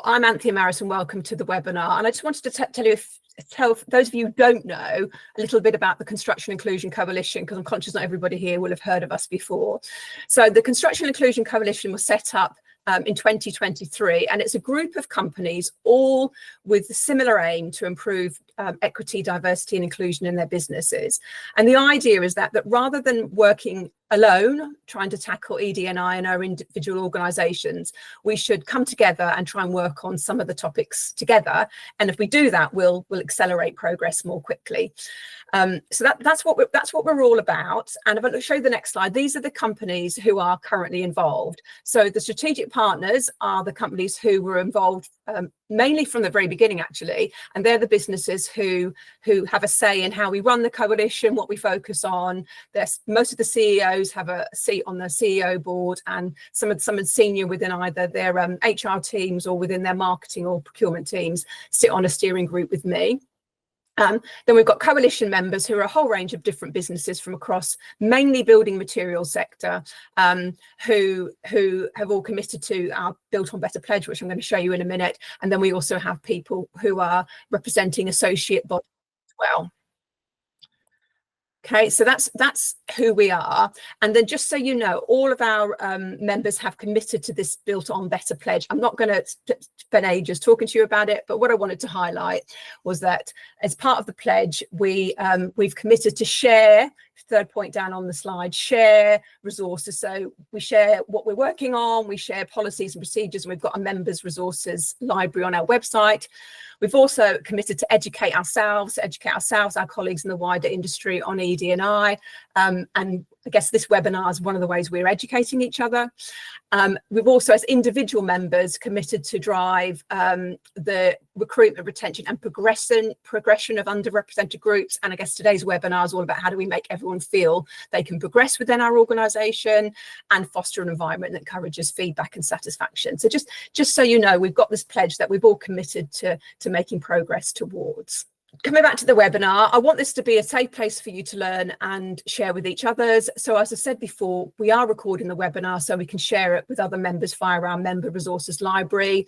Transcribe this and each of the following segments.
I'm Anthea Maris and welcome to the webinar. And I just wanted to tell those of you who don't know a little bit about the Construction Inclusion Coalition, because I'm conscious not everybody here will have heard of us before. So the Construction Inclusion Coalition was set up in 2023, and it's a group of companies all with a similar aim to improve equity, diversity and inclusion in their businesses. And the idea is that rather than working alone trying to tackle ED&I in our individual organisations, we should come together and try and work on some of the topics together. And if we do that, we'll accelerate progress more quickly. So that's what we're all about. And if I show you the next slide, these are the companies who are currently involved. So the strategic partners are the companies who were involved mainly from the very beginning, actually, and they're the businesses who have a say in how we run the coalition, what we focus on. Most of the CEOs have a seat on the CEO board, and some senior within either their HR teams or within their marketing or procurement teams sit on a steering group with me. Then we've got coalition members who are a whole range of different businesses from across mainly building materials sector, who have all committed to our Built on Better pledge, which I'm going to show you in a minute. And then we also have people who are representing associate bodies as well. Okay, so that's who we are. And then just so you know, all of our members have committed to this Built on Better pledge. I'm not going to spend ages talking to you about it, but what I wanted to highlight was that as part of the pledge, we've committed to share, third point down on the slide, share resources. So we share what we're working on, we share policies and procedures, and we've got a members resources library on our website. We've also committed to educate ourselves, our colleagues in the wider industry on ED&I. And I guess this webinar is one of the ways we're educating each other. We've also, as individual members, committed to drive the recruitment, retention and progression of underrepresented groups. And I guess today's webinar is all about how do we make everyone feel they can progress within our organisation and foster an environment that encourages feedback and satisfaction. So just so you know, we've got this pledge that we've all committed to making progress towards. Coming back to the webinar, I want this to be a safe place for you to learn and share with each others. So as I said before, we are recording the webinar so we can share it with other members via our member resources library.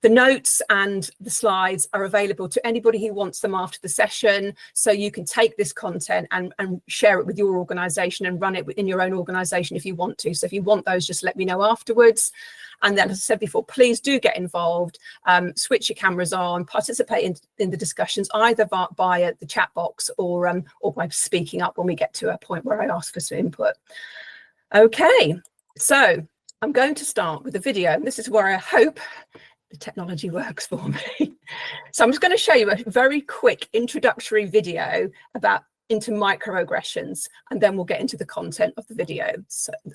The notes and the slides are available to anybody who wants them after the session. So you can take this content and share it with your organisation and run it in your own organisation if you want to. So if you want those, just let me know afterwards. And then, as I said before, please do get involved, switch your cameras on, participate in the discussions, either via the chat box or by speaking up when we get to a point where I ask for some input. Okay, so I'm going to start with a video. This is where I hope the technology works for me. So I'm just going to show you a very quick introductory video into microaggressions, and then we'll get into the content of the video,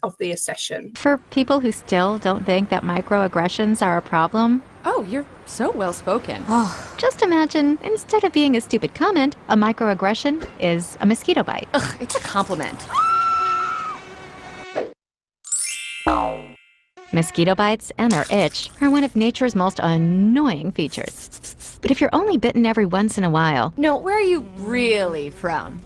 of the session. For people who still don't think that microaggressions are a problem. Oh, you're so well spoken. Oh, just imagine, instead of being a stupid comment, a microaggression is a mosquito bite. Ugh, it's a compliment. Mosquito bites and their itch are one of nature's most annoying features. But if you're only bitten every once in a while... No, where are you really from?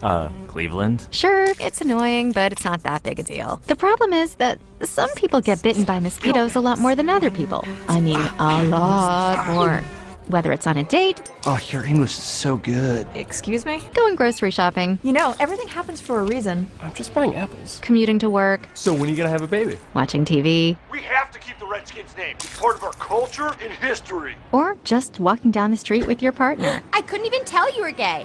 Cleveland? Sure, it's annoying, but it's not that big a deal. The problem is that some people get bitten by mosquitoes a lot more than other people. I mean, a lot more. Whether it's on a date... Oh, your English is so good. Excuse me? Going grocery shopping. You know, everything happens for a reason. I'm just buying apples. Commuting to work. So when are you gonna have a baby? Watching TV. We have to keep the Redskins' name. It's part of our culture and history. Or just walking down the street with your partner. I couldn't even tell you were gay.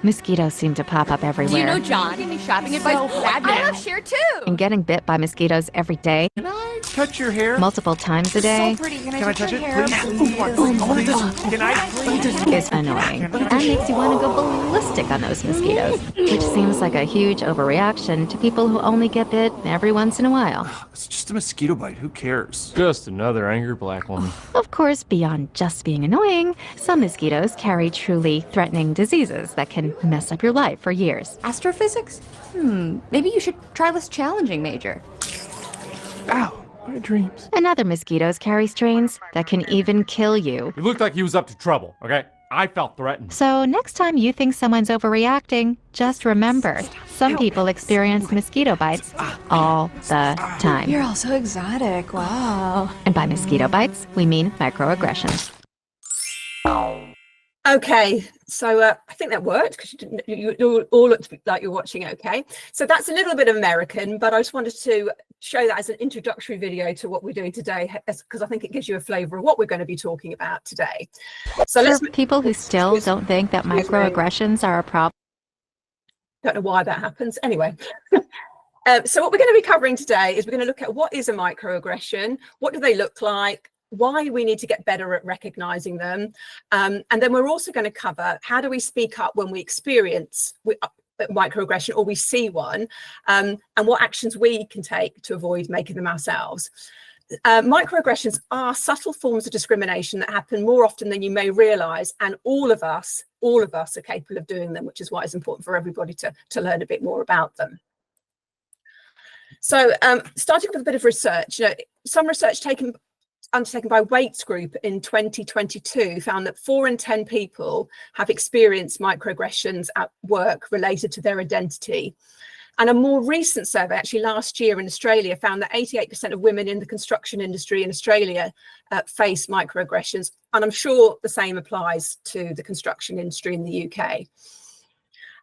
Mosquitoes seem to pop up everywhere. Do you know John? Give me shopping advice. I love Cher too. And getting bit by mosquitoes every day. Can I touch your hair? Multiple times a day. So pretty. Can I touch it, hair? please? Can I please? Is annoying. And makes you want to go ballistic on those mosquitoes. Which seems like a huge overreaction to people who only get bit every once in a while. It's just a mosquito bite. Who cares? Just another angry black woman. Of course, beyond just being annoying, some mosquitoes carry truly threatening diseases that can mess up your life for years. Astrophysics? Maybe you should try less challenging, Major. Ow, my dreams. And other mosquitoes carry strains that can even kill you. He looked like he was up to trouble, okay? I felt threatened. So next time you think someone's overreacting, just remember, some people experience mosquito bites all the time. You're all so exotic. Wow. And by mosquito bites, we mean microaggressions. Okay, so I think that worked because you all looked like you're watching okay. So that's a little bit American, but I just wanted to show that as an introductory video to what we're doing today, because I think it gives you a flavour of what we're going to be talking about today. So For people who still don't think that microaggressions are a problem. Don't know why that happens. Anyway. So what we're going to be covering today is we're going to look at what is a microaggression, what do they look like, why we need to get better at recognizing them. And then we're also going to cover how do we speak up when we experience microaggression or we see one, and what actions we can take to avoid making them ourselves. Microaggressions are subtle forms of discrimination that happen more often than you may realize, and all of us are capable of doing them, which is why it's important for everybody to learn a bit more about them. So starting with a bit of research, some research undertaken by Waits Group in 2022 found that 4 in 10 people have experienced microaggressions at work related to their identity. And a more recent survey, actually last year in Australia, found that 88% of women in the construction industry in Australia face microaggressions. And I'm sure the same applies to the construction industry in the UK.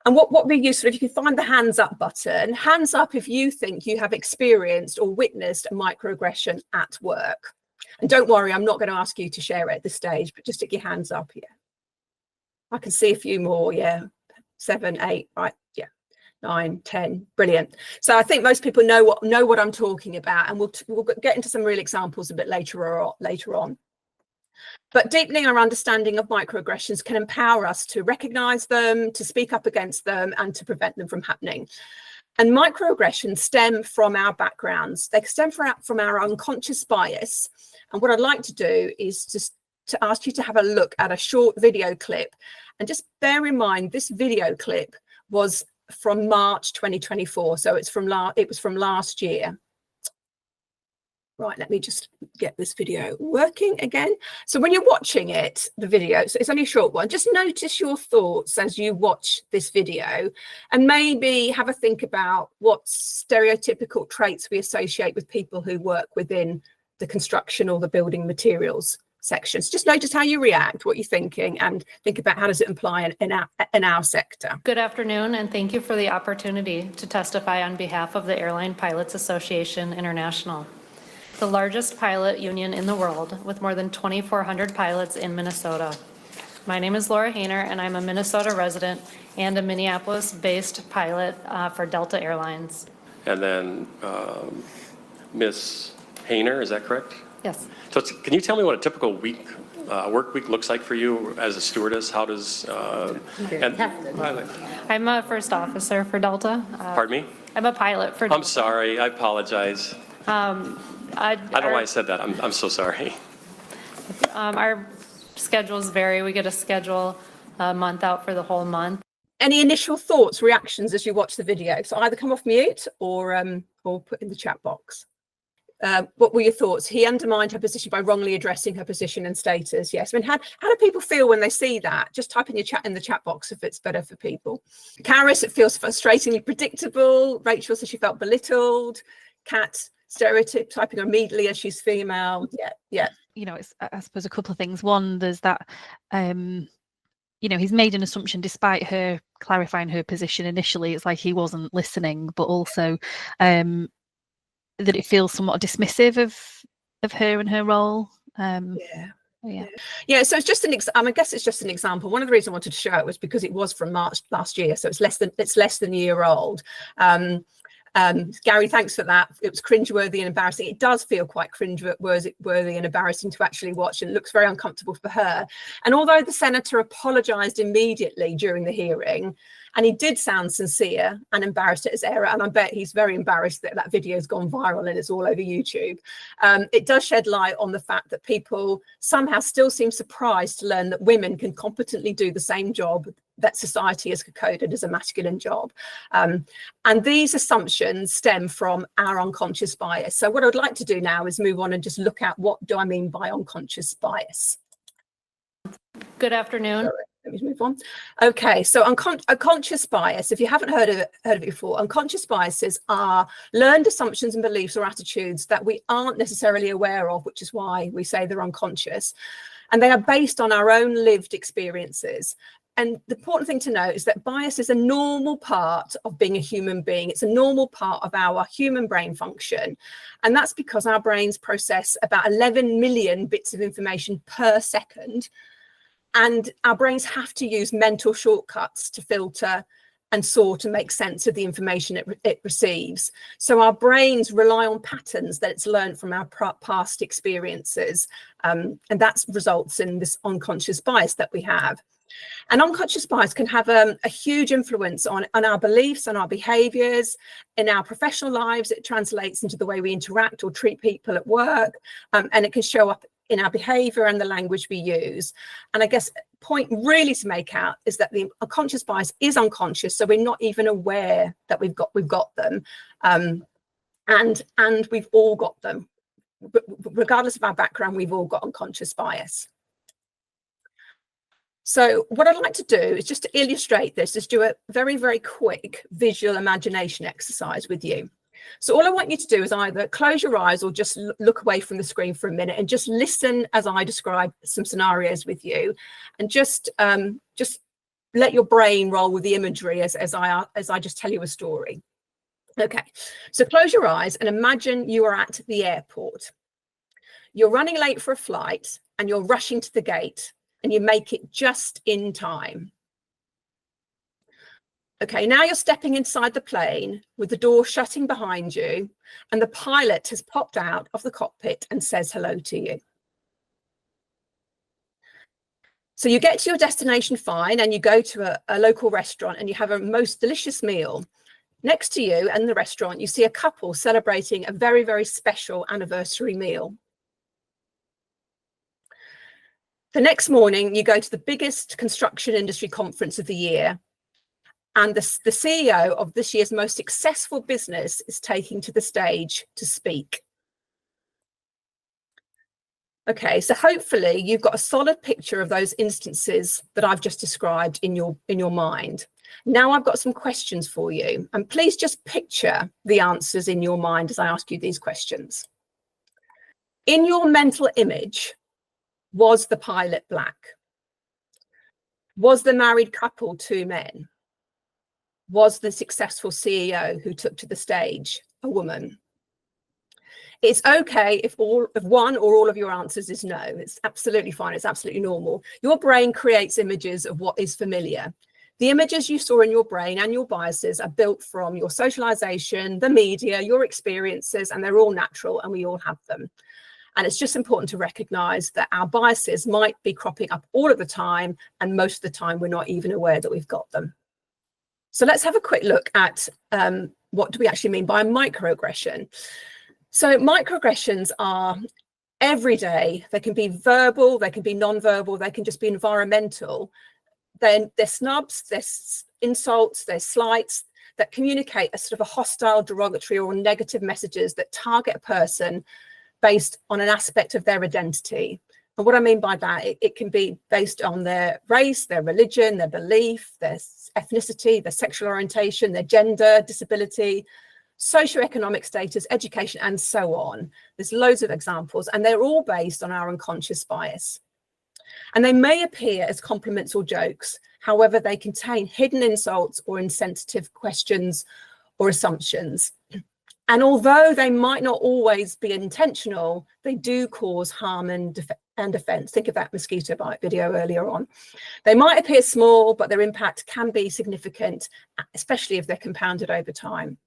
And what would be useful, if you can find the hands up button, hands up if you think you have experienced or witnessed a microaggression at work. And don't worry, I'm not going to ask you to share it at this stage, but just stick your hands up here. I can see a few more, yeah. 7, 8, right, yeah. 9, 10, brilliant. So I think most people know what I'm talking about, and we'll get into some real examples a bit later on. But deepening our understanding of microaggressions can empower us to recognise them, to speak up against them, and to prevent them from happening. And microaggressions stem from our backgrounds. They stem from our unconscious bias. And what I'd like to do is just to ask you to have a look at a short video clip. And just bear in mind, this video clip was from March 2024. So it was from last year. Right, let me just get this video working again. So when you're watching it, the video, so it's only a short one, just notice your thoughts as you watch this video, and maybe have a think about what stereotypical traits we associate with people who work within the construction or the building materials sections. Just notice how you react, what you're thinking, and think about how does it apply in our sector. Good afternoon, and thank you for the opportunity to testify on behalf of the Airline Pilots Association International, the largest pilot union in the world with more than 2,400 pilots in Minnesota. My name is Laura Hayner, and I'm a Minnesota resident and a Minneapolis-based pilot for Delta Airlines. And then Ms. Hayner, is that correct? Yes. So can you tell me what a typical work week looks like for you as a stewardess? How does, I'm a first officer for Delta. Pardon me? I'm a pilot for Delta. I'm sorry, I apologize. I don't know why I said that. I'm so sorry. Our schedules vary. We get a schedule a month out for the whole month. Any initial thoughts, reactions as you watch the video? So either come off mute or put in the chat box. What were your thoughts? He undermined her position by wrongly addressing her position and status. Yes. I mean, how do people feel when they see that? Just type in the chat box if it's better for people. Karis, it feels frustratingly predictable. Rachel says she felt belittled. Kat, stereotyping immediately as she's female. Yeah. It's, I suppose, a couple of things. One, there's that, he's made an assumption despite her clarifying her position initially. It's like he wasn't listening, but also that it feels somewhat dismissive of her and her role. Yeah. So it's just I guess it's just an example. One of the reasons I wanted to show it was because it was from March last year, so it's less than a year old. Gary, thanks for that. It was cringeworthy and embarrassing. It does feel quite cringeworthy and embarrassing to actually watch, and it looks very uncomfortable for her. And although the senator apologised immediately during the hearing, and he did sound sincere and embarrassed at his error, and I bet he's very embarrassed that that video has gone viral and it's all over YouTube, it does shed light on the fact that people somehow still seem surprised to learn that women can competently do the same job that society has coded as a masculine job. And these assumptions stem from our unconscious bias. So what I'd like to do now is move on and just look at what do I mean by unconscious bias. Good afternoon. Sorry, let me move on. Okay, so unconscious bias, if you haven't heard of it before, unconscious biases are learned assumptions and beliefs or attitudes that we aren't necessarily aware of, which is why we say they're unconscious. And they are based on our own lived experiences. And the important thing to note is that bias is a normal part of being a human being. It's a normal part of our human brain function. And that's because our brains process about 11 million bits of information per second. And our brains have to use mental shortcuts to filter and sort and make sense of the information it receives. So our brains rely on patterns that it's learned from our past experiences. And that results in this unconscious bias that we have. And unconscious bias can have a huge influence on our beliefs, on our behaviours, in our professional lives. It translates into the way we interact or treat people at work, and it can show up in our behaviour and the language we use. And I guess point really to make out is that the unconscious bias is unconscious, so we're not even aware that we've got them, and we've all got them. But regardless of our background, we've all got unconscious bias. So what I'd like to do is just to illustrate this, is do a very, very quick visual imagination exercise with you. So all I want you to do is either close your eyes or just look away from the screen for a minute and just listen as I describe some scenarios with you, and just let your brain roll with the imagery as I just tell you a story. Okay, so close your eyes and imagine you are at the airport. You're running late for a flight and you're rushing to the gate, and you make it just in time. Okay, now you're stepping inside the plane with the door shutting behind you, and the pilot has popped out of the cockpit and says hello to you. So you get to your destination fine, and you go to a local restaurant and you have a most delicious meal. Next to you in the restaurant, you see a couple celebrating a very, very special anniversary meal. The next morning, you go to the biggest construction industry conference of the year, and the CEO of this year's most successful business is taking to the stage to speak. Okay, so hopefully you've got a solid picture of those instances that I've just described in your mind. Now I've got some questions for you, and please just picture the answers in your mind as I ask you these questions. In your mental image, was the pilot black? Was the married couple two men? Was the successful CEO who took to the stage a woman? It's okay if one or all of your answers is no. It's absolutely fine. It's absolutely normal. Your brain creates images of what is familiar. The images you saw in your brain and your biases are built from your socialization, the media, your experiences, and they're all natural, and we all have them. And it's just important to recognize that our biases might be cropping up all of the time, and most of the time we're not even aware that we've got them. So let's have a quick look at what do we actually mean by microaggression. So microaggressions are everyday. They can be verbal, they can be non-verbal, they can just be environmental. They're snubs, they're insults, they're slights that communicate a sort of a hostile, derogatory, or negative messages that target a person based on an aspect of their identity. And what I mean by that, it can be based on their race, their religion, their belief, their ethnicity, their sexual orientation, their gender, disability, socioeconomic status, education, and so on. There's loads of examples, and they're all based on our unconscious bias. And they may appear as compliments or jokes. However, they contain hidden insults or insensitive questions or assumptions. And although they might not always be intentional, they do cause harm and offence. Think of that mosquito bite video earlier on. They might appear small, but their impact can be significant, especially if they're compounded over time.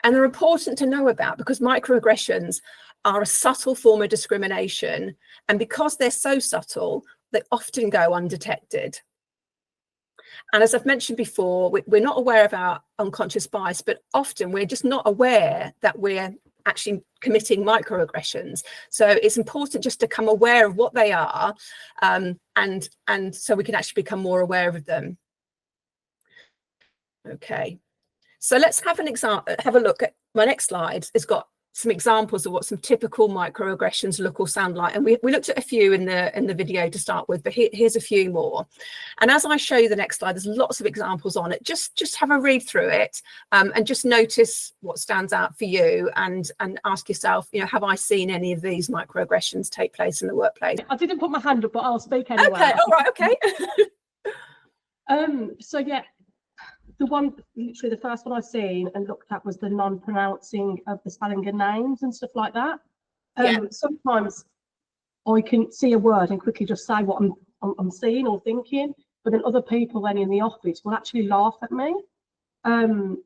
And they're important to know about because microaggressions are a subtle form of discrimination. And because they're so subtle, they often go undetected. And as I've mentioned before, we're not aware of our unconscious bias, but often we're just not aware that we're actually committing microaggressions. So it's important just to become aware of what they are, and so we can actually become more aware of them. Okay, so let's have an example. Have a look at my next slide. It's got some examples of what some typical microaggressions look or sound like, and we looked at a few in the video to start with, but here's a few more. And as I show you the next slide, there's lots of examples on it. Just have a read through it, and just notice what stands out for you, and ask yourself, have I seen any of these microaggressions take place in the workplace? I didn't put my hand up, but I'll speak anyway. Okay, all right, okay. So yeah, literally the first one I've seen and looked at was the non-pronouncing of the spelling of names and stuff like that. Sometimes I can see a word and quickly just say what I'm seeing or thinking, but then other people then in the office will actually laugh at me. And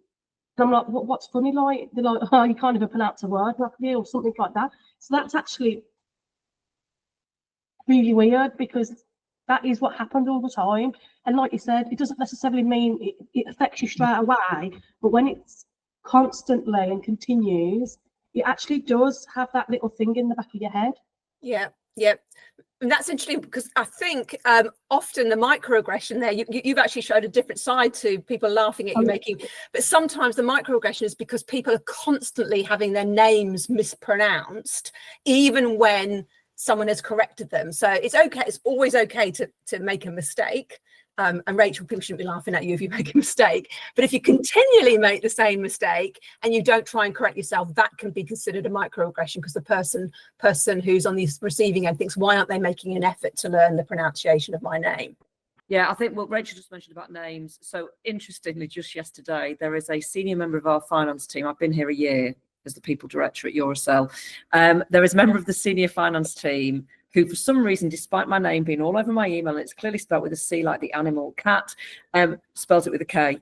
I'm like, what's funny? Like, they're like, oh, you can't even pronounce a word roughly or something like that. So that's actually really weird, because that is what happens all the time. And like you said, it doesn't necessarily mean it affects you straight away, but when it's constantly and continues, it actually does have that little thing in the back of your head. Yeah. And that's interesting, because I think often the microaggression there, you've actually showed a different side to people laughing at you making, but sometimes the microaggression is because people are constantly having their names mispronounced, even when someone has corrected them. So it's okay, it's always okay to make a mistake. And Rachel, people shouldn't be laughing at you if you make a mistake. But if you continually make the same mistake and you don't try and correct yourself, that can be considered a microaggression, because the person who's on the receiving end thinks, why aren't they making an effort to learn the pronunciation of my name? Yeah, I think what Rachel just mentioned about names. So interestingly, just yesterday, there is a senior member of our finance team. I've been here a year as the people director at Eurocell. There is a member of the senior finance team who, for some reason, despite my name being all over my email, and it's clearly spelled with a C like the animal cat, spells it with a K.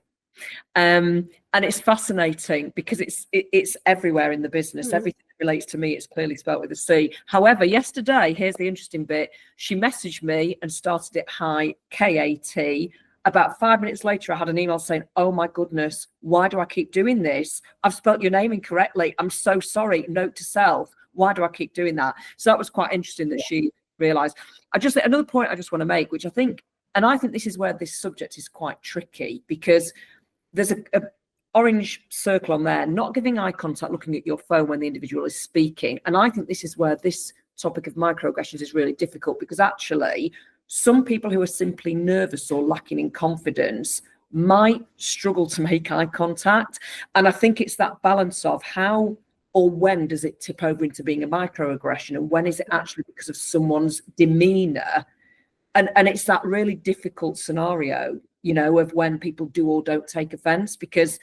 And it's fascinating because it's everywhere in the business. Everything that relates to me, it's clearly spelled with a C. However, yesterday, here's the interesting bit. She messaged me and started it hi, K-A-T. About 5 minutes later, I had an email saying, oh my goodness, why do I keep doing this? I've spelt your name incorrectly. I'm so sorry. Note to self. Why do I keep doing that? So that was quite interesting that she realised. Another point I just want to make, which I think this is where this subject is quite tricky, because there's a orange circle on there, not giving eye contact, looking at your phone when the individual is speaking. And I think this is where this topic of microaggressions is really difficult, because actually some people who are simply nervous or lacking in confidence might struggle to make eye contact. And I think it's that balance of how or when does it tip over into being a microaggression, and when is it actually because of someone's demeanor? And it's that really difficult scenario, of when people do or don't take offense, because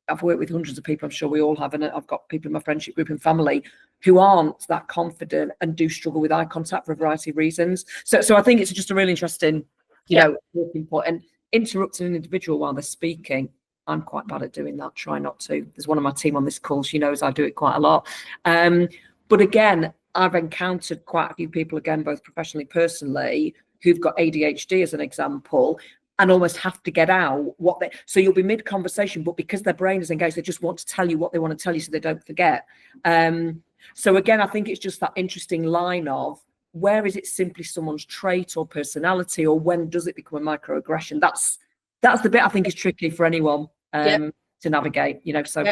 I've worked with hundreds of people, I'm sure we all have, and I've got people in my friendship group and family who aren't that confident and do struggle with eye contact for a variety of reasons. So I think it's just a really interesting, talking point. And interrupting an individual while they're speaking, I'm quite bad at doing that. Try not to. There's one of my team on this call. She knows I do it quite a lot. But again, I've encountered quite a few people, again, both professionally, personally, who've got ADHD as an example, and almost have to get out so you'll be mid-conversation, but because their brain is engaged, they just want to tell you what they want to tell you so they don't forget. So again, I think it's just that interesting line of where is it simply someone's trait or personality, or when does it become a microaggression? That's the bit I think is tricky for anyone to navigate, so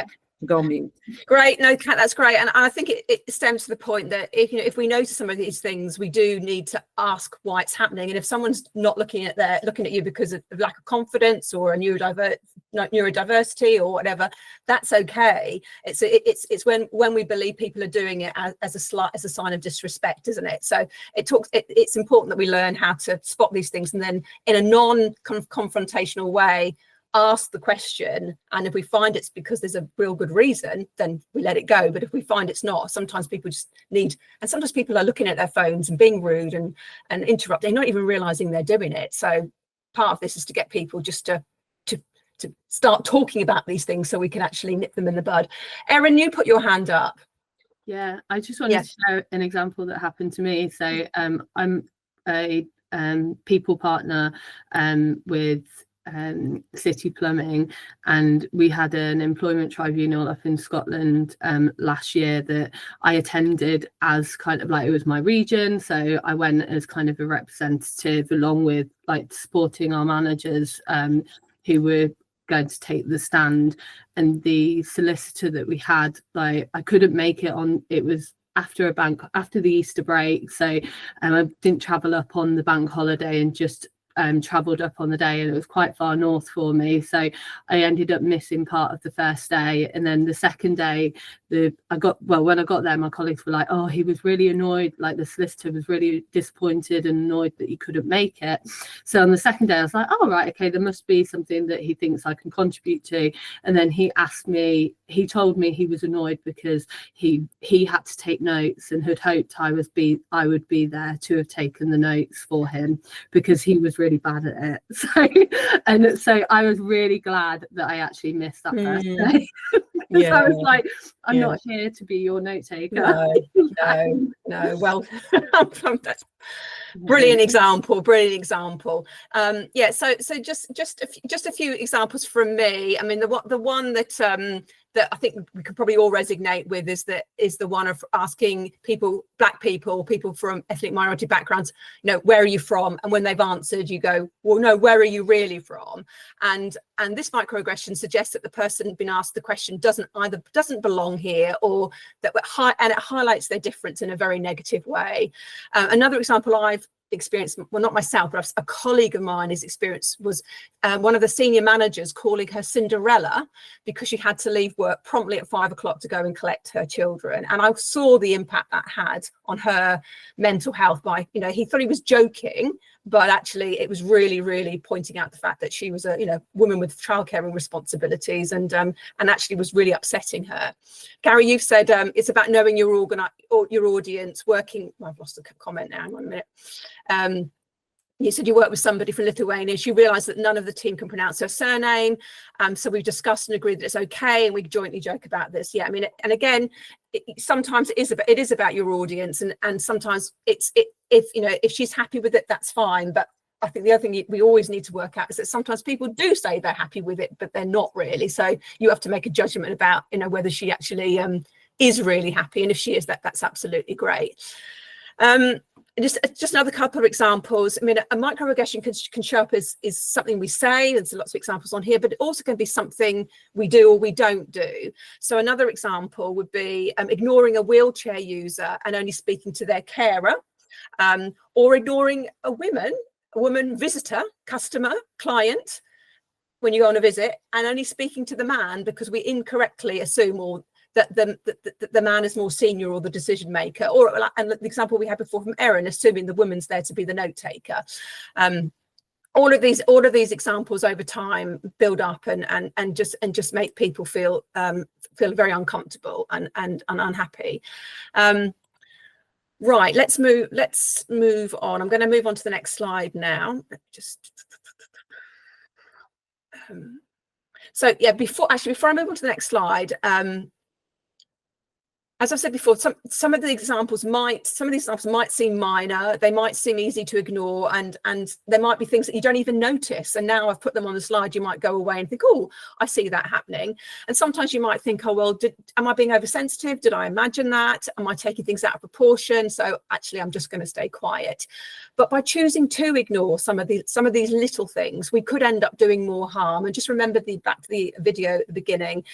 go on mute. Great. No, Kat, that's great. And I think it stems to the point that if we notice some of these things, we do need to ask why it's happening. And if someone's not looking at you because of lack of confidence or a neurodiversity or whatever, that's okay. It's when we believe people are doing it as a sign of disrespect, isn't it? So it's important that we learn how to spot these things, and then in a non-confrontational way, ask the question. And if we find it's because there's a real good reason, then we let it go. But if we find it's not, sometimes people just and sometimes people are looking at their phones and being rude and interrupting, not even realizing they're doing it. So part of this is to get people just to start talking about these things so we can actually nip them in the bud. Erin, you put your hand up. Yeah, I just wanted to share an example that happened to me. So I'm a people partner with City Plumbing, and we had an employment tribunal up in Scotland last year that I attended as kind of like, it was my region, so I went as kind of a representative along with like supporting our managers who were going to take the stand, and the solicitor that we had, like, I couldn't make it on. It was after the Easter break, so I didn't travel up on the bank holiday, and just travelled up on the day, and it was quite far north for me, so I ended up missing part of the first day. And then the second day, when I got there, my colleagues were like, oh, he was really annoyed, like the solicitor was really disappointed and annoyed that he couldn't make it. So on the second day I was like, oh right, okay, there must be something that he thinks I can contribute to. And then he told me he was annoyed because he had to take notes and had hoped I would be there to have taken the notes for him, because he was really bad at it. So I was really glad that I actually missed that first day. Because I was like, I'm not here to be your note taker. No. Well, that's brilliant example. So just a few examples from me. I mean, the one that I think we could probably all resonate with is the one of asking people, Black people from ethnic minority backgrounds, where are you from? And when they've answered, you go, well, no, where are you really from? And this microaggression suggests that the person being asked the question doesn't belong here, or that and it highlights their difference in a very negative way. Another example I've experienced, well, not myself, but a colleague of mine, his experience was one of the senior managers calling her Cinderella because she had to leave work promptly at 5 o'clock to go and collect her children. And I saw the impact that had on her mental health by, he thought he was joking, but actually it was really, really pointing out the fact that she was a, woman with childcare responsibilities, and actually was really upsetting her. Gary, you've said it's about knowing your audience, working. Well, I've lost a comment now. Hang on a minute. You said you work with somebody from Lithuania. She realised that none of the team can pronounce her surname. So we've discussed and agreed that it's okay, and we jointly joke about this. Yeah, I mean, and again, sometimes it is about your audience, and sometimes if she's happy with it, that's fine. But I think the other thing we always need to work out is that sometimes people do say they're happy with it, but they're not really. So you have to make a judgment about whether she actually is really happy, and if she is, that's absolutely great. Just another couple of examples. I mean, a microaggression can show up as something we say. There's lots of examples on here, but it also can be something we do or we don't do. So another example would be ignoring a wheelchair user and only speaking to their carer, or ignoring a woman visitor, customer, client, when you go on a visit, and only speaking to the man because we incorrectly assume that the man is more senior or the decision maker, and the example we had before from Erin, assuming the woman's there to be the note taker. All of these examples over time build up and just make people feel very uncomfortable and unhappy. Right, let's move on. I'm going to move on to the next slide now. So yeah, before I move on to the next slide, as I've said before, some of these examples might seem minor. They might seem easy to ignore, and there might be things that you don't even notice. And now I've put them on the slide, you might go away and think, oh, I see that happening. And sometimes you might think, oh, well, am I being oversensitive? Did I imagine that? Am I taking things out of proportion? So actually, I'm just going to stay quiet. But by choosing to ignore some of these little things, we could end up doing more harm. And just remember back to the video at the beginning.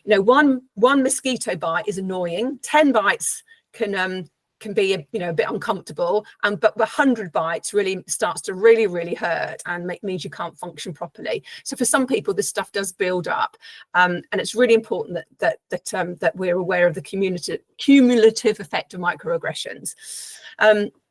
One mosquito bite is annoying. 10 bites can be a bit uncomfortable, but 100 bites really starts to really hurt and means you can't function properly. So for some people, this stuff does build up, and it's really important that we're aware of the cumulative effect of microaggressions.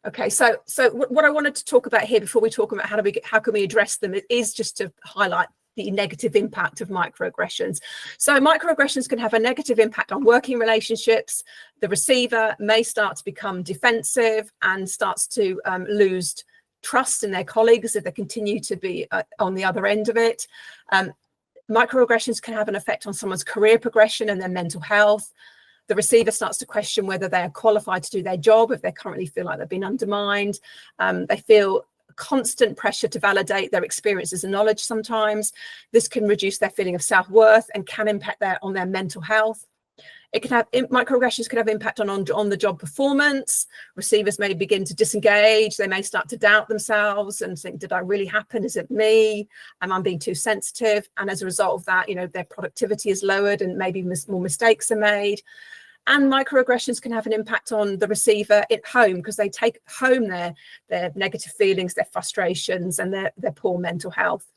Okay, so what I wanted to talk about here before we talk about how can we address them is just to highlight the negative impact of microaggressions. So microaggressions can have a negative impact on working relationships. The receiver may start to become defensive and starts to lose trust in their colleagues if they continue to be on the other end of it. Microaggressions can have an effect on someone's career progression and their mental health. The receiver starts to question whether they are qualified to do their job if they currently feel like they've been undermined. They feel constant pressure to validate their experiences and knowledge sometimes. This can reduce their feeling of self-worth and can impact on their mental health. It can have microaggressions can have impact on the job performance. Receivers may begin to disengage. They may start to doubt themselves and think, did I really happen? Is it me? Am I being too sensitive? And as a result of that, their productivity is lowered and maybe more mistakes are made. And microaggressions can have an impact on the receiver at home because they take home their negative feelings, their frustrations, and their poor mental health.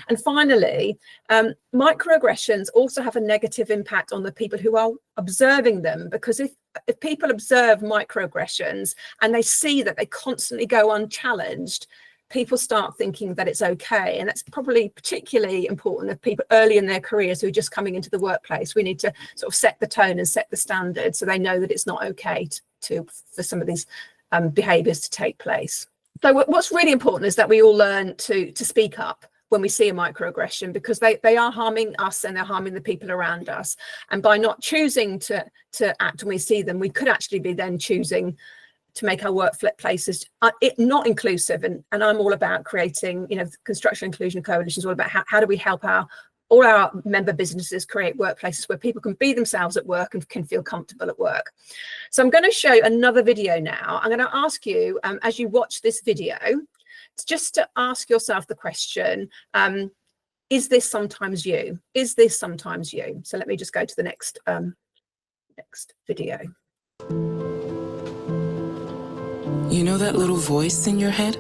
And finally, microaggressions also have a negative impact on the people who are observing them, because if people observe microaggressions and they see that they constantly go unchallenged, people start thinking that it's okay. And that's probably particularly important of people early in their careers who are just coming into the workplace. We need to sort of set the tone and set the standard so they know that it's not okay for some of these behaviours to take place. So what's really important is that we all learn to speak up when we see a microaggression, because they are harming us and they're harming the people around us. And by not choosing to act when we see them, we could actually be then choosing to make our workplaces not inclusive. And I'm all about creating, Construction Inclusion Coalition is all about how do we help all our member businesses create workplaces where people can be themselves at work and can feel comfortable at work. So I'm going to show another video now. I'm going to ask you, as you watch this video, just to ask yourself the question, is this sometimes you? Is this sometimes you? So let me just go to the next video. You know that little voice in your head?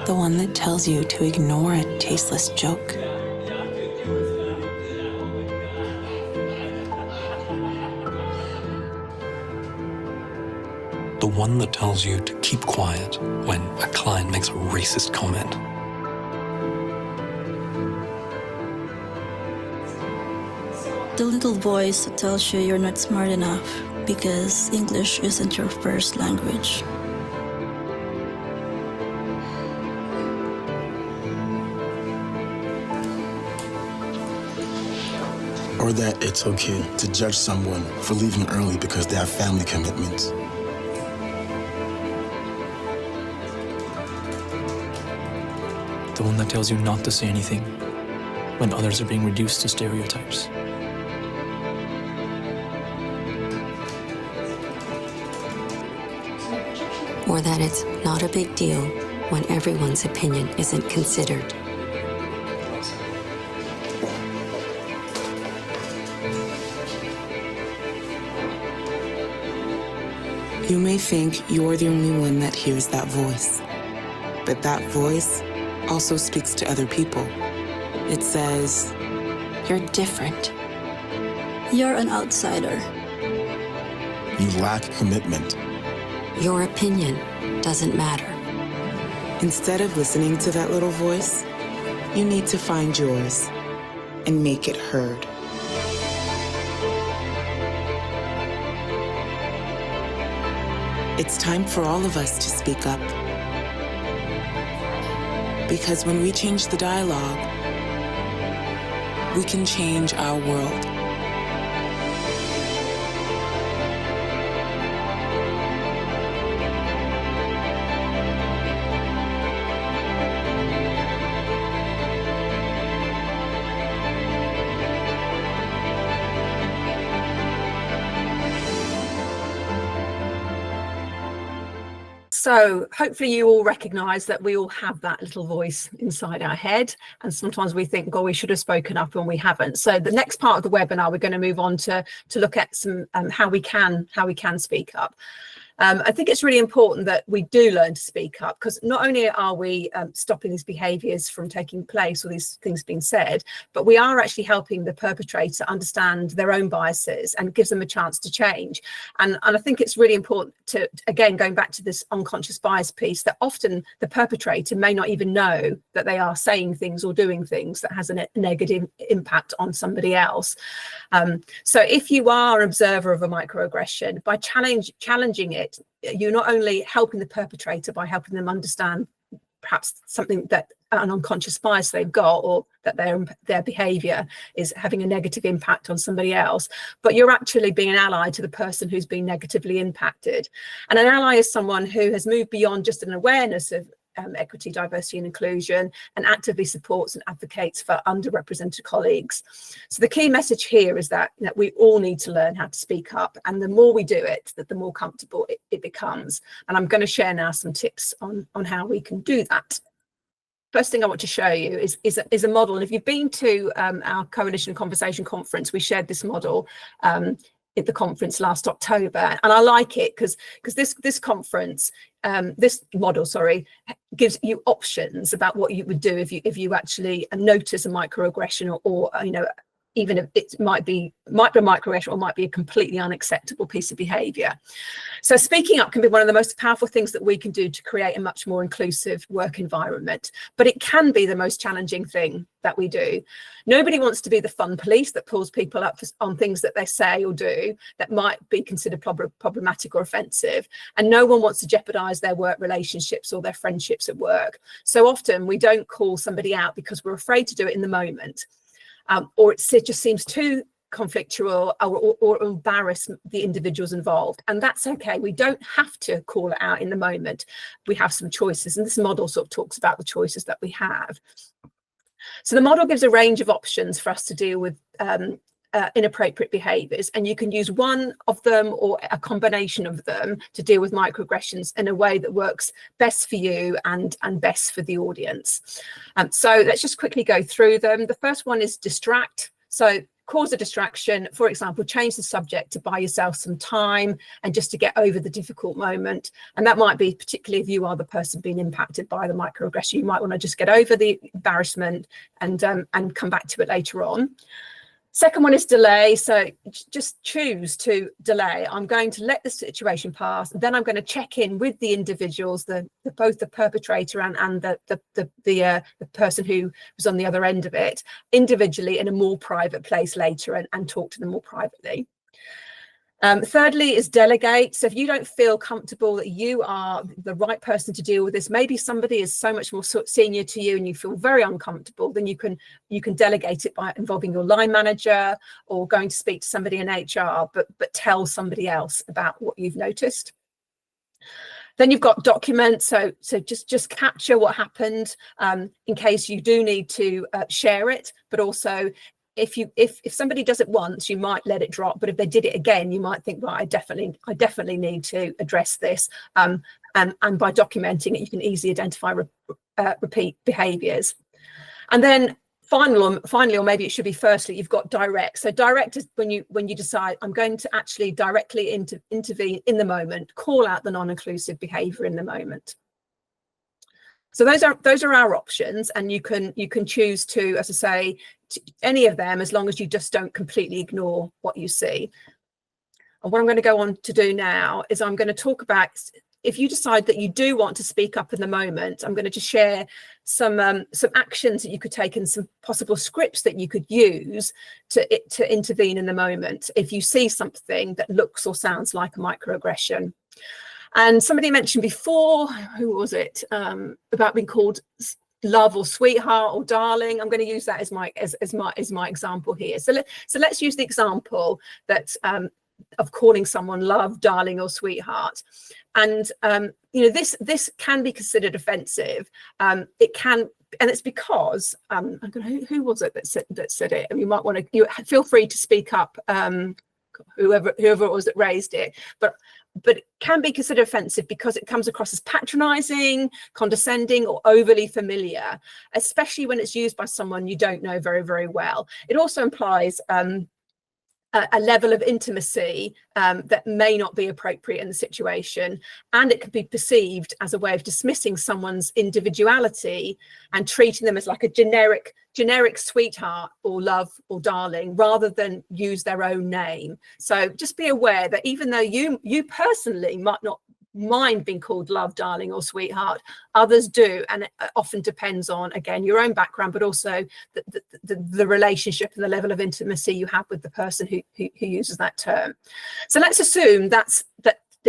The one that tells you to ignore a tasteless joke. The one that tells you to keep quiet when a client makes a racist comment. The little voice that tells you you're not smart enough because English isn't your first language. Or that it's okay to judge someone for leaving early because they have family commitments. The one that tells you not to say anything when others are being reduced to stereotypes. Or that it's not a big deal when everyone's opinion isn't considered. You may think you're the only one that hears that voice, but that voice also speaks to other people. It says, you're different. You're an outsider. You lack commitment. Your opinion doesn't matter. Instead of listening to that little voice, you need to find yours and make it heard. It's time for all of us to speak up. Because when we change the dialogue, we can change our world. So hopefully you all recognise that we all have that little voice inside our head, and sometimes we think, God, we should have spoken up and we haven't. So the next part of the webinar, we're going to move on to look at some how we can speak up. I think it's really important that we do learn to speak up, because not only are we stopping these behaviours from taking place or these things being said, but we are actually helping the perpetrator understand their own biases and gives them a chance to change. And I think it's really important to, again, going back to this unconscious bias piece, that often the perpetrator may not even know that they are saying things or doing things that has a negative impact on somebody else. So if you are an observer of a microaggression, by challenging it, you're not only helping the perpetrator by helping them understand perhaps something that an unconscious bias they've got, or that their behavior is having a negative impact on somebody else, but you're actually being an ally to the person who's been negatively impacted. And an ally is someone who has moved beyond just an awareness of equity, diversity and inclusion, and actively supports and advocates for underrepresented colleagues. So the key message here is that we all need to learn how to speak up, and the more we do it, the more comfortable it becomes. And I'm going to share now some tips on how we can do that. First thing I want to show you is a model. And if you've been to our Coalition Conversation conference, we shared this model at the conference last October, and I like it because this conference, this model, sorry, gives you options about what you would do if you actually notice a microaggression, or you know, even if it might be microaggression or might be a completely unacceptable piece of behaviour. So speaking up can be one of the most powerful things that we can do to create a much more inclusive work environment, but it can be the most challenging thing that we do. Nobody wants to be the fun police that pulls people up on things that they say or do that might be considered problematic or offensive, and no one wants to jeopardise their work relationships or their friendships at work. So often we don't call somebody out because we're afraid to do it in the moment. Or it just seems too conflictual or embarrass the individuals involved. And that's okay. We don't have to call it out in the moment. We have some choices, and this model sort of talks about the choices that we have. So the model gives a range of options for us to deal with inappropriate behaviours, and you can use one of them or a combination of them to deal with microaggressions in a way that works best for you and best for the audience. So let's just quickly go through them. The first one is distract. So cause a distraction, for example, change the subject to buy yourself some time and just to get over the difficult moment. And that might be particularly if you are the person being impacted by the microaggression. You might want to just get over the embarrassment and come back to it later on. Second one is delay. So just choose to delay. I'm going to let the situation pass, and then I'm going to check in with the individuals, both the perpetrator and the person who was on the other end of it, individually in a more private place later, and talk to them more privately. Thirdly is delegate. So if you don't feel comfortable that you are the right person to deal with this, maybe somebody is so much more senior to you and you feel very uncomfortable, then you can delegate it by involving your line manager or going to speak to somebody in HR, but tell somebody else about what you've noticed. Then you've got document. So just capture what happened in case you do need to share it, but also if somebody does it once, you might let it drop, but if they did it again, you might think, right, I definitely need to address this. And by documenting it, you can easily identify repeat behaviours. And then finally, or maybe it should be firstly, you've got direct. So direct is when you decide, I'm going to actually directly intervene in the moment, call out the non-inclusive behaviour in the moment. So those are our options, and you can choose to, as I say, any of them, as long as you just don't completely ignore what you see. And what I'm going to go on to do now is I'm going to talk about, if you decide that you do want to speak up in the moment, I'm going to just share some actions that you could take and some possible scripts that you could use to intervene in the moment if you see something that looks or sounds like a microaggression. And somebody mentioned before, who was it, about being called love or sweetheart or darling. I'm going to use that as my example here. So let's use the example that of calling someone love, darling, or sweetheart. And you know, this can be considered offensive. It can, and it's because who was it that said it? And you might want to feel free to speak up. Whoever it was that raised it, but it can be considered offensive because it comes across as patronizing, condescending, or overly familiar, especially when it's used by someone you don't know very, very well. It also implies a level of intimacy that may not be appropriate in the situation, and it could be perceived as a way of dismissing someone's individuality and treating them as like a generic sweetheart or love or darling, rather than use their own name. So just be aware that even though you personally might not mind being called love, darling, or sweetheart, others do, and it often depends on, again, your own background, but also the relationship and the level of intimacy you have with the person who uses that term. So let's assume that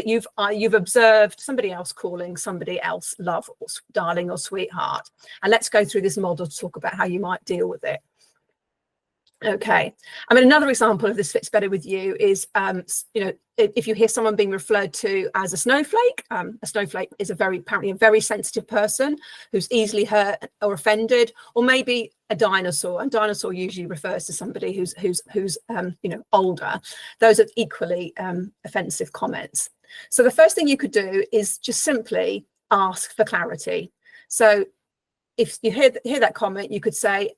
you've observed somebody else calling somebody else love, or darling, or sweetheart, and let's go through this model to talk about how you might deal with it. Okay. I mean, another example of this fits better with you is, you know, if you hear someone being referred to as a snowflake is apparently a very sensitive person who's easily hurt or offended, or maybe a dinosaur. And dinosaur usually refers to somebody who's you know, older. Those are equally offensive comments. So the first thing you could do is just simply ask for clarity. So if you hear that comment, you could say,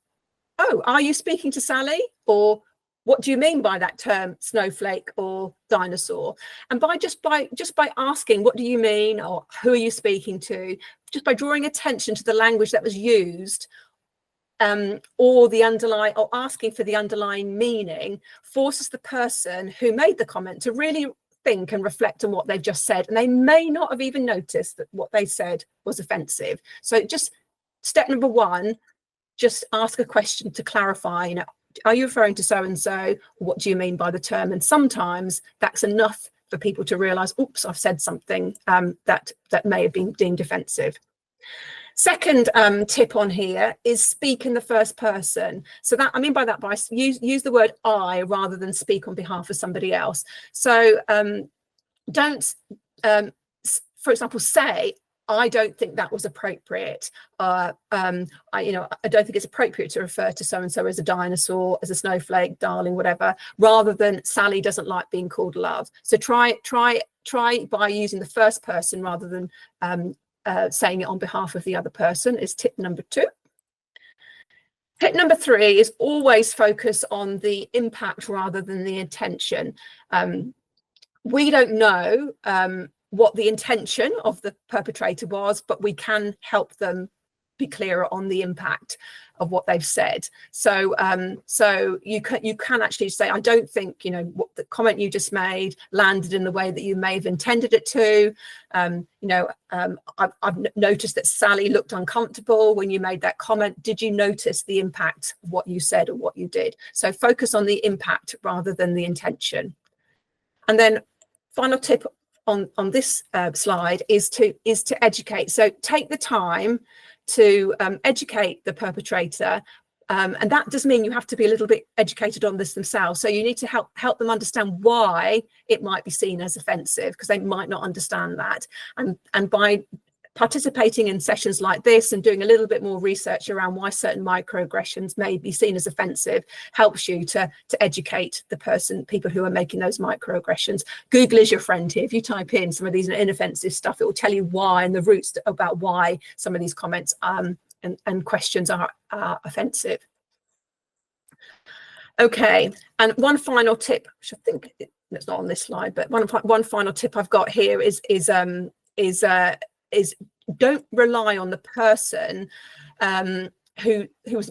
"Oh, are you speaking to Sally?" Or "What do you mean by that term, snowflake or dinosaur?" And just by asking, "What do you mean?" or "Who are you speaking to?" just by drawing attention to the language that was used, or asking for the underlying meaning, forces the person who made the comment to really think and reflect on what they've just said. And they may not have even noticed that what they said was offensive. So just step number one, just ask a question to clarify, you know, are you referring to so-and-so? What do you mean by the term? And sometimes that's enough for people to realize, oops, I've said something that may have been deemed offensive. Second tip on here is speak in the first person. So that, I mean by that, use the word I rather than speak on behalf of somebody else. So don't, for example, say, "I don't think that was appropriate." I don't think it's appropriate to refer to so-and-so as a dinosaur, as a snowflake, darling, whatever, rather than "Sally doesn't like being called love." So try by using the first person rather than saying it on behalf of the other person is tip number 2. Tip number 3 is always focus on the impact rather than the intention. We don't know what the intention of the perpetrator was, but we can help them be clearer on the impact of what they've said. So you can actually say, "I don't think, you know, what the comment you just made landed in the way that you may have intended it to. I've noticed that Sally looked uncomfortable when you made that comment. Did you notice the impact of what you said or what you did?" So focus on the impact rather than the intention. And then final tip on this slide is to educate. So take the time to educate the perpetrator, and that does mean you have to be a little bit educated on this themselves. So you need to help them understand why it might be seen as offensive, because they might not understand that. And by participating in sessions like this and doing a little bit more research around why certain microaggressions may be seen as offensive helps you to educate the people who are making those microaggressions. Google is your friend here. If you type in some of these inoffensive stuff, it will tell you why and the roots about why some of these comments and questions are offensive. Okay, and one final tip, which I think it's not on this slide, but one final tip I've got here is don't rely on the person who's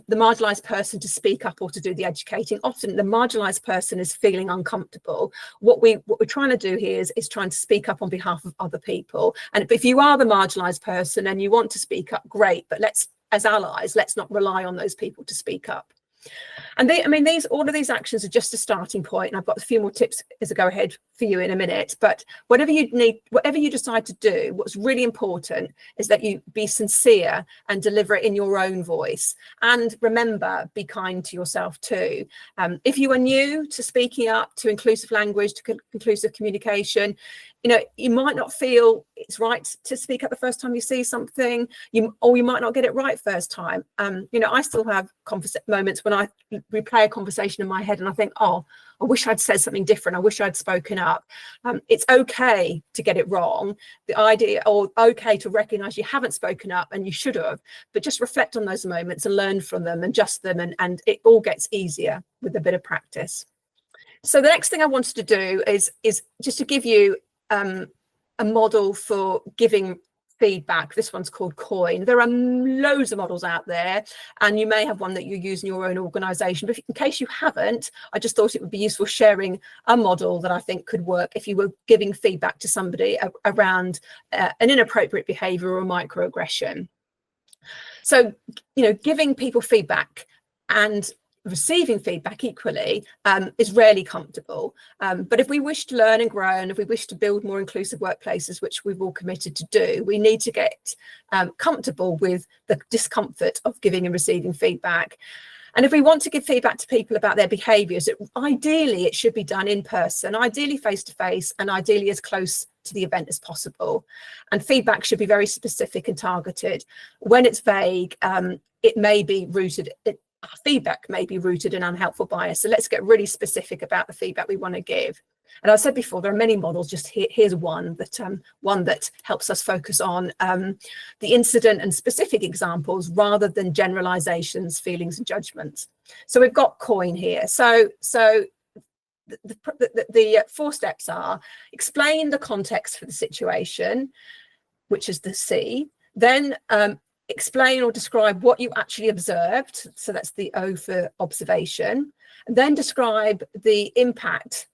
the marginalized person to speak up or to do the educating. Often the marginalized person is feeling uncomfortable. What we're trying to do here is trying to speak up on behalf of other people. And if you are the marginalized person and you want to speak up, great, but as allies, let's not rely on those people to speak up. And all of these actions are just a starting point, and I've got a few more tips as I go ahead for you in a minute. But whatever you decide to do, what's really important is that you be sincere and deliver it in your own voice. And remember, be kind to yourself too. If you are new to speaking up, to inclusive language, to inclusive communication, you might not feel it's right to speak up the first time you see something, or you might not get it right first time. I still have moments when I replay a conversation in my head and I think, oh, I wish I'd said something different. I wish I'd spoken up. It's okay to get it wrong. Or okay to recognize you haven't spoken up and you should have, but just reflect on those moments and learn from them and adjust them, and it all gets easier with a bit of practice. So the next thing I wanted to do is just to give you a model for giving feedback. This one's called COIN. There are loads of models out there, and you may have one that you use in your own organization, but in case you haven't, I just thought it would be useful sharing a model that I think could work if you were giving feedback to somebody around an inappropriate behavior or a microaggression. So, giving people feedback and receiving feedback equally is rarely comfortable. But if we wish to learn and grow, and if we wish to build more inclusive workplaces, which we've all committed to do, we need to get comfortable with the discomfort of giving and receiving feedback. And if we want to give feedback to people about their behaviours, ideally it should be done in person, ideally face to face, and ideally as close to the event as possible. And feedback should be very specific and targeted. When it's vague, it may be rooted. Feedback may be rooted in unhelpful bias. So let's get really specific about the feedback we want to give. And I said before, there are many models. Just here's one that helps us focus on the incident and specific examples rather than generalizations, feelings, and judgments. So we've got COIN here. So the 4 steps are: explain the context for the situation, which is the C. Then explain or describe what you actually observed. So that's the O for observation. And then describe the impact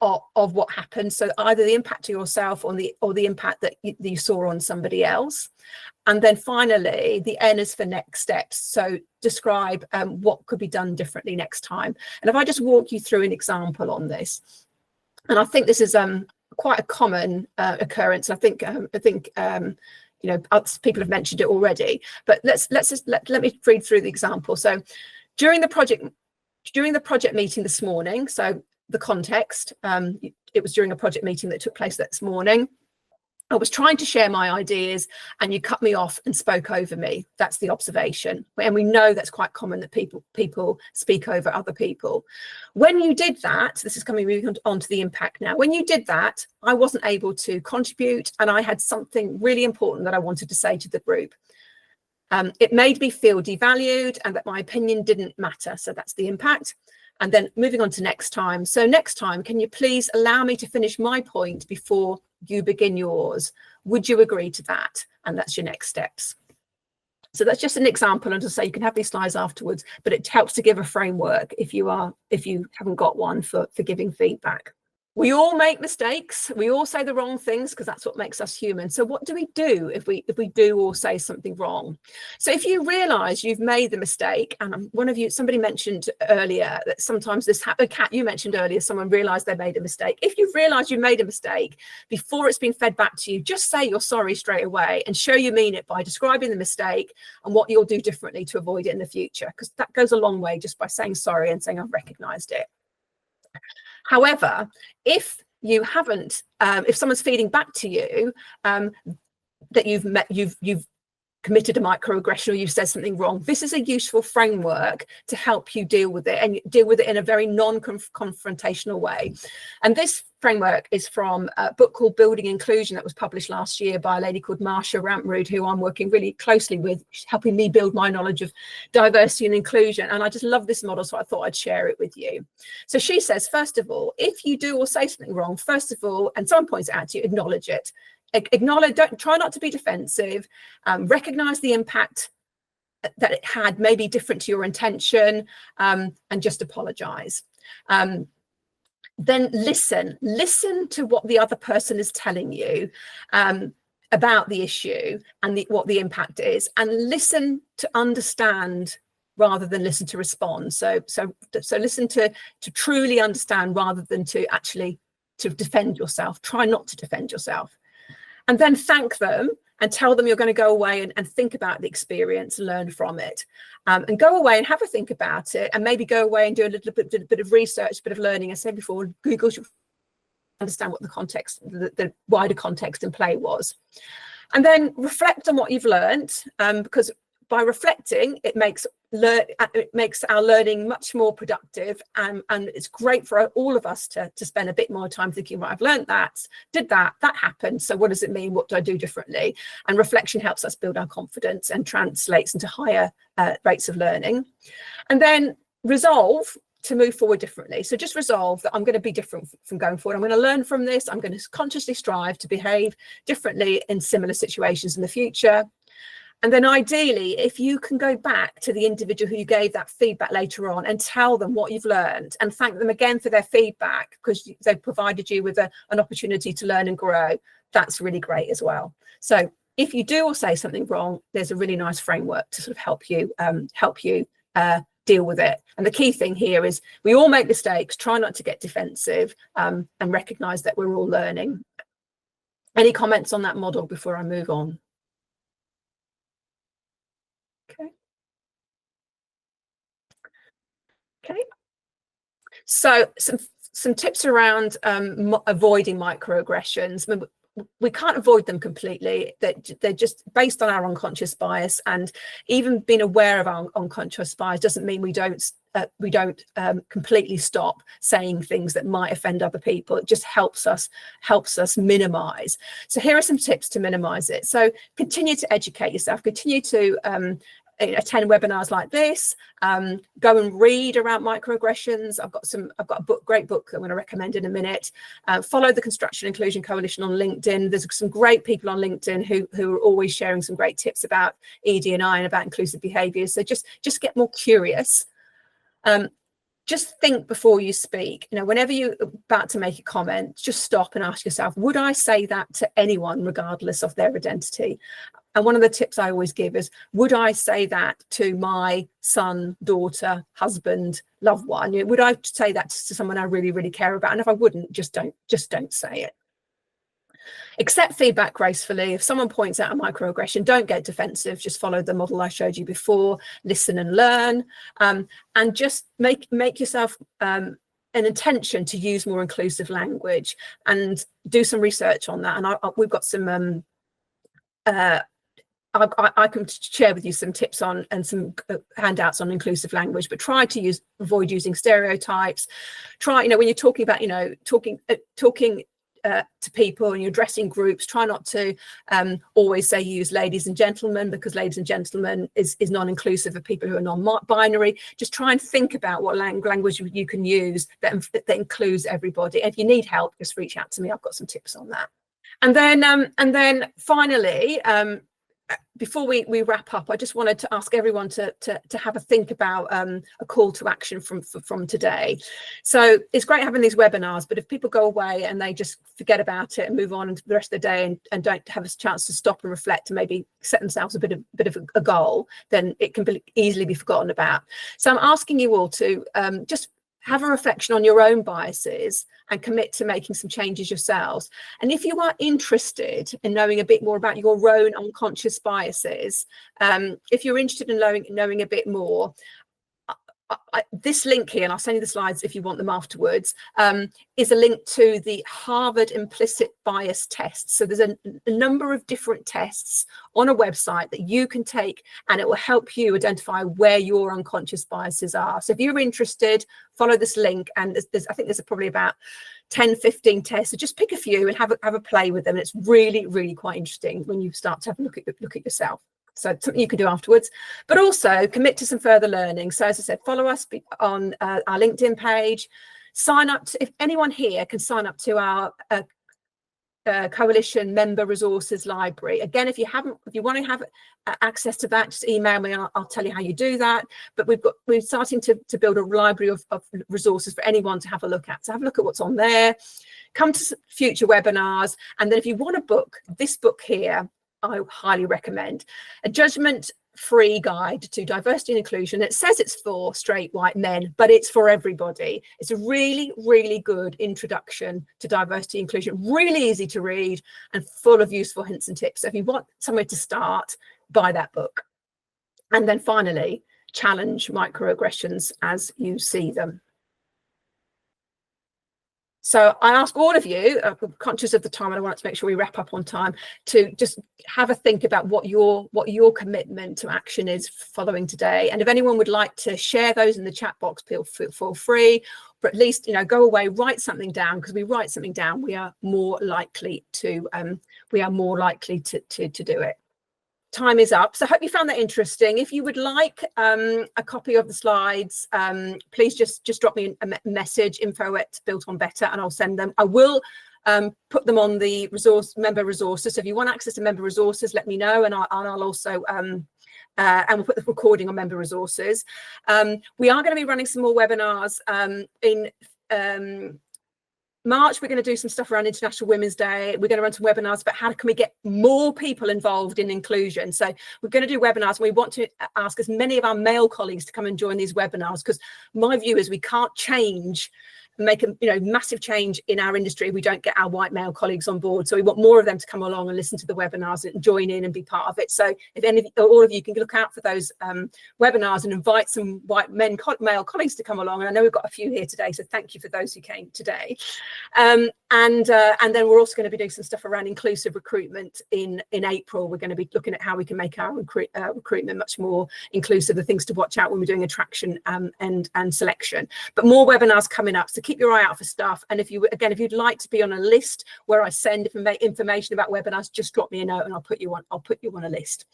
of what happened. So either the impact to yourself or the impact that you saw on somebody else. And then finally, the N is for next steps. So describe what could be done differently next time. And if I just walk you through an example on this, and I think this is quite a common occurrence. I think you know, people have mentioned it already, but let me read through the example. So during the project meeting this morning, so the context, it was during a project meeting that took place this morning. I was trying to share my ideas and you cut me off and spoke over me. That's the observation. And we know that's quite common, that people speak over other people. When you did that, this is moving on to the impact now. When you did that, I wasn't able to contribute and I had something really important that I wanted to say to the group. It made me feel devalued and that my opinion didn't matter. So that's the impact. And then moving on to next time. So next time, can you please allow me to finish my point before you begin yours? Would you agree to that? And that's your next steps. So that's just an example, and to say you can have these slides afterwards, but it helps to give a framework if you haven't got one for giving feedback. We all make mistakes. We all say the wrong things because that's what makes us human. So what do we do if we do or say something wrong? So if you realize you've made the mistake, and somebody mentioned earlier that sometimes this happens, Kat, you mentioned earlier, someone realized they made a mistake. If you've realized you made a mistake before it's been fed back to you, just say you're sorry straight away and show you mean it by describing the mistake and what you'll do differently to avoid it in the future, because that goes a long way just by saying sorry and saying I've recognized it. However, if you haven't, if someone's feeding back to you that you've committed a microaggression or you've said something wrong, this is a useful framework to help you deal with it, and deal with it in a very non-confrontational way. And this framework is from a book called Building Inclusion that was published last year by a lady called Marsha Ramprud, who I'm working really closely with, helping me build my knowledge of diversity and inclusion. And I just love this model, so I thought I'd share it with you. So she says, first of all, if you do or say something wrong, first of all, and someone points it out to you, acknowledge it. Acknowledge, try not to be defensive, recognize the impact that it had, maybe different to your intention, and just apologize. Then listen to what the other person is telling you about the issue and what the impact is, and listen to understand rather than listen to respond. So listen to truly understand rather than to actually to defend yourself. Try not to defend yourself. And then thank them and tell them you're going to go away and think about the experience, learn from it, and go away and have a think about it, and maybe go away and do a little bit of research, a bit of learning. I said before, Google should understand what the context, the wider context in play was. And then reflect on what you've learned, because by reflecting, it makes our learning much more productive, and it's great for all of us to spend a bit more time thinking, right, I've learned that, did that happened, so what does it mean, what do I do differently? And reflection helps us build our confidence and translates into higher rates of learning. And then resolve to move forward differently. So just resolve that I'm going to be different from going forward. I'm going to learn from this. I'm going to consciously strive to behave differently in similar situations in the future. And then ideally, if you can go back to the individual who you gave that feedback later on and tell them what you've learned and thank them again for their feedback, because they've provided you with an opportunity to learn and grow, that's really great as well. So if you do or say something wrong, there's a really nice framework to sort of help you deal with it. And the key thing here is we all make mistakes, try not to get defensive, and recognize that we're all learning. Any comments on that model before I move on? Okay. Okay. So some tips around avoiding microaggressions. I mean, we can't avoid them completely. They're just based on our unconscious bias, and even being aware of our unconscious bias doesn't mean we don't completely stop saying things that might offend other people. It just helps us minimize. So here are some tips to minimize it. So continue to educate yourself, continue to attend webinars like this, go and read around microaggressions. I've got a great book I'm going to recommend in a minute. Follow the Construction Inclusion Coalition on LinkedIn. There's some great people on LinkedIn who are always sharing some great tips about ED&I and about inclusive behaviours. So just get more curious. Just think before you speak. Whenever you're about to make a comment, just stop and ask yourself, would I say that to anyone regardless of their identity? And one of the tips I always give is, would I say that to my son, daughter, husband, loved one? Would I say that to someone I really, really care about? And if I wouldn't, just don't say it. Accept feedback gracefully. If someone points out a microaggression, don't get defensive. Just follow the model I showed you before. Listen and learn, and just make yourself an intention to use more inclusive language, and do some research on that. And we've got some. I can share with you some tips on and some handouts on inclusive language, but try to avoid using stereotypes. Try, when you're talking about, talking to people and you're addressing groups, try not to always say use ladies and gentlemen, because ladies and gentlemen is non-inclusive of people who are non-binary. Just try and think about what language you can use that includes everybody. And if you need help, just reach out to me. I've got some tips on that. And then finally, before we wrap up, I just wanted to ask everyone to have a think about a call to action from today. So it's great having these webinars, but if people go away and they just forget about it and move on into the rest of the day and don't have a chance to stop and reflect and maybe set themselves a bit of a goal, then it can easily be forgotten about. So I'm asking you all to just have a reflection on your own biases and commit to making some changes yourselves. And if you are interested in knowing a bit more about your own unconscious biases, if you're interested in knowing a bit more, this link here, and I'll send you the slides if you want them afterwards, is a link to the Harvard implicit bias test. So there's a number of different tests on a website that you can take, and it will help you identify where your unconscious biases are. So if you're interested, follow this link, and I think there's probably about 10-15 tests. So just pick a few and have a play with them. It's really, really quite interesting when you start to have a look at yourself. So it's something you can do afterwards, but also commit to some further learning. So as I said, follow us on our LinkedIn page. Sign up if anyone here can sign up to our coalition member resources library. Again, if you want to have access to that, just email me and I'll tell you how you do that. But we're starting to build a library of resources for anyone to have a look at. So have a look at what's on there. Come to future webinars, and then if you want a book, this book here, I highly recommend. A judgment-free guide to diversity and inclusion. It says it's for straight white men, but it's for everybody. It's a really, really good introduction to diversity and inclusion. Really easy to read and full of useful hints and tips. So if you want somewhere to start, buy that book. And then finally, challenge microaggressions as you see them. So I ask all of you, conscious of the time, and I want to make sure we wrap up on time, to just have a think about what your commitment to action is following today. And if anyone would like to share those in the chat box, feel free. But at least, go away, write something down, because we write something down, we are more likely to do it. Time is up. So I hope you found that interesting. If you would like a copy of the slides, please just drop me a message, info@builtonbetter, and I'll send them. I will put them on the member resources. So if you want access to member resources, let me know, and I'll also and we'll put the recording on member resources. We are going to be running some more webinars in March. We're going to do some stuff around International Women's Day. We're going to run some webinars about how can we get more people involved in inclusion. So we're going to do webinars, and we want to ask as many of our male colleagues to come and join these webinars, because my view is we can't change make a massive change in our industry if we don't get our white male colleagues on board. So we want more of them to come along and listen to the webinars and join in and be part of it. So if any of all of you can look out for those webinars and invite some white male colleagues to come along, and I know we've got a few here today, so thank you for those who came today. And then we're also going to be doing some stuff around inclusive recruitment in April. We're going to be looking at how we can make our recruitment much more inclusive, the things to watch out when we're doing attraction and selection. But more webinars coming up, so keep your eye out for stuff. And if you'd like to be on a list where I send information about webinars, just drop me a note and I'll put you on a list.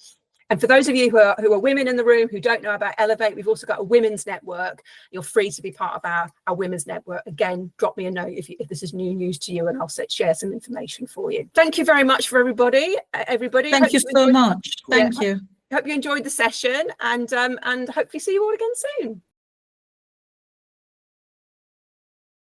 And for those of you who are women in the room who don't know about Elevate, we've also got a women's network. You're free to be part of our women's network. Again, drop me a note if this is new news to you, and I'll share some information for you. Thank you very much for everybody. Thank you so much. Thank you. Hope you enjoyed the session, and hopefully see you all again soon.